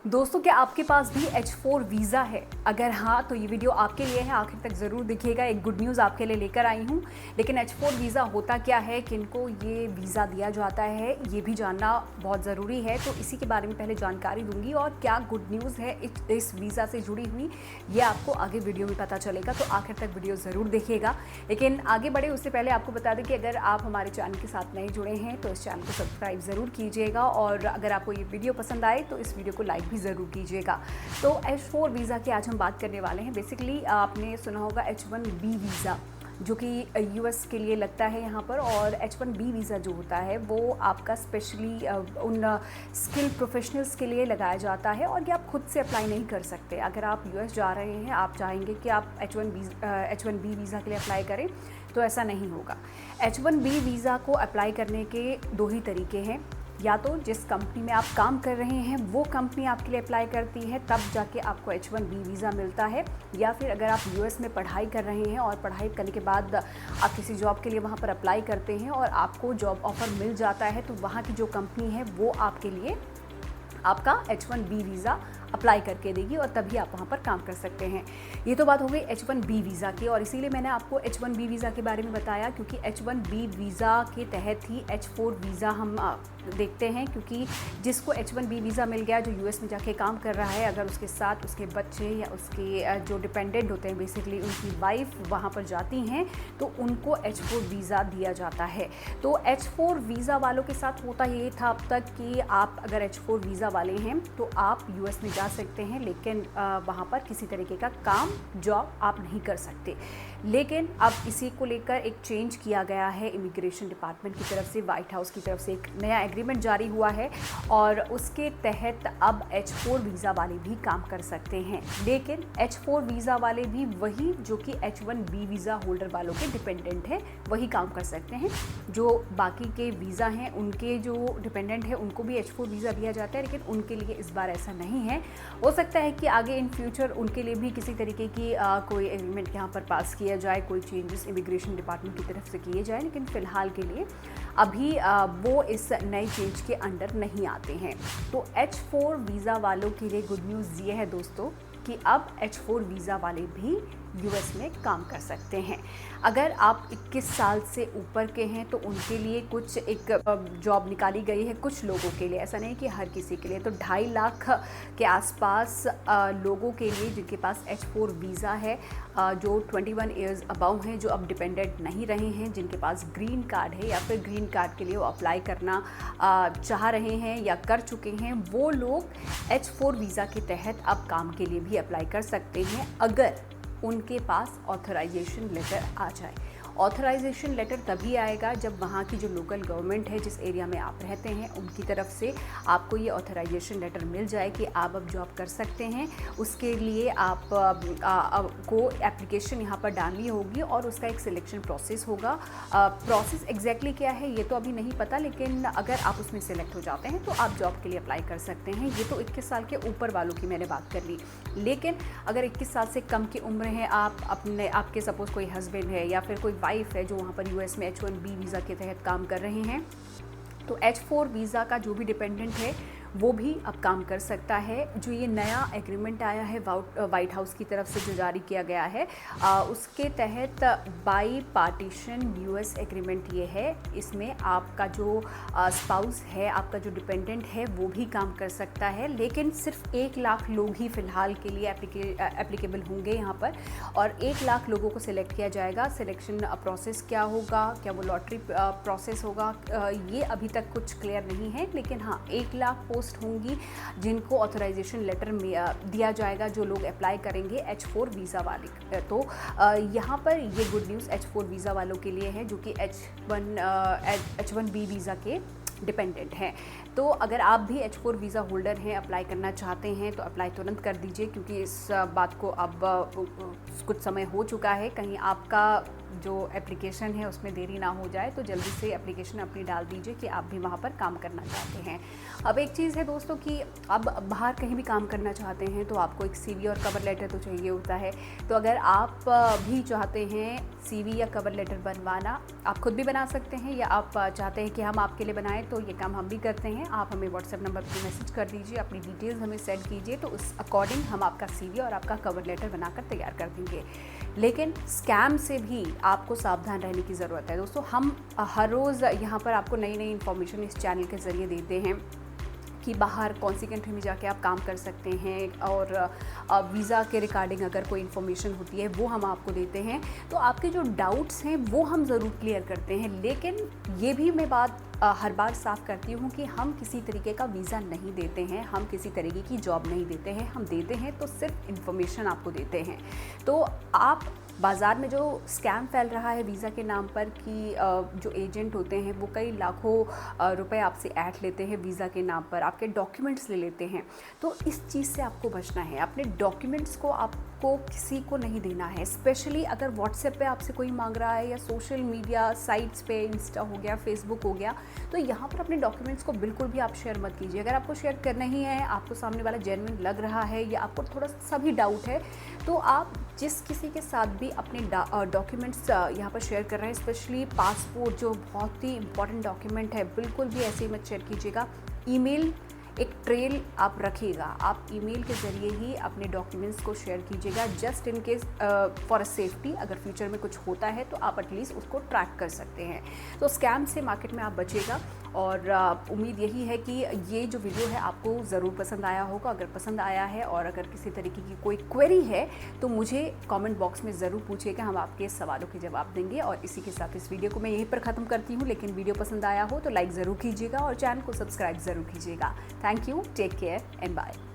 दोस्तों, क्या आपके पास भी H4 वीज़ा है? अगर हाँ, तो ये वीडियो आपके लिए है, आखिर तक ज़रूर देखिएगा। एक गुड न्यूज़ आपके लिए लेकर आई हूँ। लेकिन H4 वीज़ा होता क्या है, किनको ये वीज़ा दिया जाता है, ये भी जानना बहुत ज़रूरी है। तो इसी के बारे में पहले जानकारी दूँगी और क्या गुड न्यूज़ है इस वीज़ा से जुड़ी हुई, ये आपको आगे वीडियो में पता चलेगा। तो आखिर तक वीडियो ज़रूर देखिएगा। लेकिन आगे बढ़े उससे पहले आपको बता दें कि अगर आप हमारे चैनल के साथ नए जुड़े हैं तो इस चैनल को सब्सक्राइब ज़रूर कीजिएगा, और अगर आपको ये वीडियो पसंद आए तो इस वीडियो को लाइक भी ज़रूर कीजिएगा। तो H4 वीज़ा की आज हम बात करने वाले हैं। बेसिकली आपने सुना होगा H1B वीज़ा, जो कि यूएस के लिए लगता है यहाँ पर। और H1B वीज़ा जो होता है वो आपका स्पेशली उन स्किल प्रोफेशनल्स के लिए लगाया जाता है, और ये आप खुद से अप्लाई नहीं कर सकते। अगर आप यूएस जा रहे हैं, आप चाहेंगे कि आप H1B वीज़ा के लिए अप्लाई करें, तो ऐसा नहीं होगा। H1B वीज़ा को अप्लाई करने के दो ही तरीके हैं। या तो जिस कंपनी में आप काम कर रहे हैं वो कंपनी आपके लिए अप्लाई करती है, तब जाके आपको H1B वीज़ा मिलता है। या फिर अगर आप यूएस में पढ़ाई कर रहे हैं और पढ़ाई करने के बाद आप किसी जॉब के लिए वहाँ पर अप्लाई करते हैं और आपको जॉब ऑफ़र मिल जाता है, तो वहाँ की जो कंपनी है वो आपके लिए आपका H1B वीज़ा अप्लाई करके देगी, और तभी आप वहाँ पर काम कर सकते हैं। ये तो बात हो गई H1B वीज़ा की, और इसीलिए मैंने आपको H1B वीज़ा के बारे में बताया, क्योंकि H1B वीज़ा के तहत ही H4 वीज़ा हम देखते हैं। क्योंकि जिसको H1B वीज़ा मिल गया, जो यूएस में जाके काम कर रहा है, अगर उसके साथ उसके बच्चे या उसके जो डिपेंडेंट होते हैं, बेसिकली उनकी वाइफ वहाँ पर जाती हैं, तो उनको H4 वीज़ा दिया जाता है। तो H4 वीज़ा वालों के साथ होता ये था अब तक कि आप अगर H4 वीज़ा वाले हैं तो आप यूएस में जा सकते हैं, लेकिन वहाँ पर किसी तरीके का काम जॉब आप नहीं कर सकते। लेकिन अब इसी को लेकर एक चेंज किया गया है इमिग्रेशन डिपार्टमेंट की तरफ से, वाइट हाउस की तरफ से एक नया एग्रीमेंट जारी हुआ है, और उसके तहत अब H4 वीज़ा वाले भी काम कर सकते हैं। लेकिन H4 वीज़ा वाले भी वही जो कि H1B वीज़ा होल्डर वालों के डिपेंडेंट हैं, वही काम कर सकते हैं। जो बाकी के वीज़ा हैं, उनके जो डिपेंडेंट है उनको भी H4 वीज़ा दिया जाता है, लेकिन उनके लिए इस बार ऐसा नहीं है। हो सकता है कि आगे इन फ्यूचर उनके लिए भी किसी तरीके की कोई एग्रीमेंट यहाँ पर पास किया जाए, कोई चेंजेस इमिग्रेशन डिपार्टमेंट की तरफ से किए जाए, लेकिन फ़िलहाल के लिए अभी वो इस नए चेंज के अंडर नहीं आते हैं। तो H4 वीज़ा वालों के लिए गुड न्यूज़ ये है दोस्तों कि अब H4 वीज़ा वाले भी यूएस में काम कर सकते हैं। अगर आप 21 साल से ऊपर के हैं तो उनके लिए कुछ एक जॉब निकाली गई है कुछ लोगों के लिए, ऐसा नहीं कि हर किसी के लिए। तो 2.5 लाख के आसपास लोगों के लिए जिनके पास H4 वीज़ा है, जो 21 ईयर्स अबव हैं, जो अब डिपेंडेंट नहीं रहे हैं, जिनके पास ग्रीन कार्ड है या फिर ग्रीन कार्ड के लिए वो अप्लाई करना चाह रहे हैं या कर चुके हैं, वो लोग H4 वीज़ा के तहत अब काम के लिए भी अप्लाई कर सकते हैं, अगर उनके पास ऑथराइजेशन लेटर आ जाए। ऑथराइजेशन लेटर तभी आएगा जब वहाँ की जो लोकल गवर्नमेंट है, जिस एरिया में आप रहते हैं, उनकी तरफ से आपको ये ऑथराइजेशन लेटर मिल जाए कि आप अब जॉब कर सकते हैं। उसके लिए आप को एप्लीकेशन यहाँ पर डालनी होगी, और उसका एक सिलेक्शन प्रोसेस होगा। प्रोसेस एग्जैक्टली क्या है ये तो अभी नहीं पता, लेकिन अगर आप उसमें सेलेक्ट हो जाते हैं तो आप जॉब के लिए अप्लाई कर सकते हैं। ये तो 21 साल के ऊपर वालों की मैंने बात कर ली। लेकिन अगर 21 साल से कम की उम्र है, आपके सपोज़ कोई हस्बैंड है या फिर कोई वाइफ है जो वहाँ पर यूएस में H1B वीज़ा के तहत काम कर रहे हैं, तो H4 वीज़ा का जो भी डिपेंडेंट है वो भी अब काम कर सकता है। जो ये नया एग्रीमेंट आया है वाइट हाउस की तरफ से जो जारी किया गया है, उसके तहत बाई पार्टीशन यूएस एग्रीमेंट ये है। इसमें आपका जो स्पाउस है, आपका जो डिपेंडेंट है, वो भी काम कर सकता है, लेकिन सिर्फ 1 लाख लोग ही फ़िलहाल के लिए एप्लीकेबल होंगे यहाँ पर, और 1 लाख लोगों को सिलेक्ट किया जाएगा। सिलेक्शन प्रोसेस क्या होगा, क्या वो लॉटरी प्रोसेस होगा, ये अभी तक कुछ क्लियर नहीं है। लेकिन हाँ, 1 लाख पोस्ट होंगी जिनको ऑथराइजेशन लेटर दिया जाएगा, जो लोग अप्लाई करेंगे H4 वीज़ा वाले। तो यहाँ पर ये गुड न्यूज़ H4 वीज़ा वालों के लिए है जो कि H1B वीज़ा के डिपेंडेंट हैं। तो अगर आप भी H4 वीज़ा होल्डर हैं, अप्लाई करना चाहते हैं, तो अप्लाई तुरंत कर दीजिए, क्योंकि इस बात को अब कुछ समय हो चुका है। कहीं आपका जो एप्लीकेशन है उसमें देरी ना हो जाए, तो जल्दी से एप्लीकेशन अपनी डाल दीजिए कि आप भी वहाँ पर काम करना चाहते हैं। अब एक चीज़ है दोस्तों कि अब बाहर कहीं भी काम करना चाहते हैं तो आपको एक CV और कवर लेटर तो चाहिए होता है। तो अगर आप भी चाहते हैं CV या कवर लेटर बनवाना, आप खुद भी बना सकते हैं या आप चाहते हैं कि हम आपके लिए बनाएं, तो ये काम हम भी करते हैं। आप हमें व्हाट्सएप नंबर पर मैसेज कर दीजिए, अपनी डिटेल्स हमें सेंड कीजिए, तो उस अकॉर्डिंग हम आपका CV और आपका कवर लेटर बनाकर तैयार कर देंगे। लेकिन स्कैम से भी आपको सावधान रहने की ज़रूरत है दोस्तों। हम हर रोज़ यहाँ पर आपको नई नई इन्फॉर्मेशन इस चैनल के ज़रिए देते हैं कि बाहर कौन सी कंट्री में जाके आप काम कर सकते हैं, और वीज़ा के रिगार्डिंग अगर कोई इन्फॉर्मेशन होती है वो हम आपको देते हैं। तो आपके जो डाउट्स हैं वो हम ज़रूर क्लियर करते हैं। लेकिन ये भी मैं बात हर बार साफ़ करती हूँ कि हम किसी तरीके का वीज़ा नहीं देते हैं, हम किसी तरीके की जॉब नहीं देते हैं। हम देते हैं तो सिर्फ इन्फॉर्मेशन आपको देते हैं। तो आप बाज़ार में जो स्कैम फैल रहा है वीज़ा के नाम पर कि जो एजेंट होते हैं वो कई लाखों रुपए आपसे ऐंठ लेते हैं वीज़ा के नाम पर, आपके डॉक्यूमेंट्स ले लेते हैं। तो इस चीज़ से आपको बचना है। अपने डॉक्यूमेंट्स को आपको किसी को नहीं देना है, स्पेशली अगर व्हाट्सएप पे आपसे कोई मांग रहा है या सोशल मीडिया साइट्स पे, इंस्टा हो गया, फेसबुक हो गया, तो यहाँ पर अपने डॉक्यूमेंट्स को बिल्कुल भी आप शेयर मत कीजिए। अगर आपको शेयर करना ही है, आपको सामने वाला जेन्युइन लग रहा है या आपको थोड़ा सा भी डाउट है, तो आप जिस किसी के साथ भी अपने डॉक्यूमेंट्स यहाँ पर शेयर कर रहे हैं, स्पेशली पासपोर्ट जो बहुत ही इंपॉर्टेंट डॉक्यूमेंट है, बिल्कुल भी ऐसे ही मत शेयर कीजिएगा। ईमेल एक ट्रेल आप रखिएगा, आप ईमेल के ज़रिए ही अपने डॉक्यूमेंट्स को शेयर कीजिएगा, just in case for safety. अगर फ्यूचर में कुछ होता है तो आप एटलीस्ट उसको ट्रैक कर सकते हैं। तो स्कैम से मार्केट में आप बचिएगा। और उम्मीद यही है कि ये जो वीडियो है आपको ज़रूर पसंद आया होगा। अगर पसंद आया है और अगर किसी तरीके की कोई क्वेरी है तो मुझे कमेंट बॉक्स में ज़रूर पूछिएगा, हम आपके सवालों के जवाब देंगे। और इसी के साथ इस वीडियो को मैं यहीं पर ख़त्म करती हूँ। लेकिन वीडियो पसंद आया हो तो लाइक ज़रूर कीजिएगा और चैनल को सब्सक्राइब ज़रूर कीजिएगा। Thank you, take care and bye.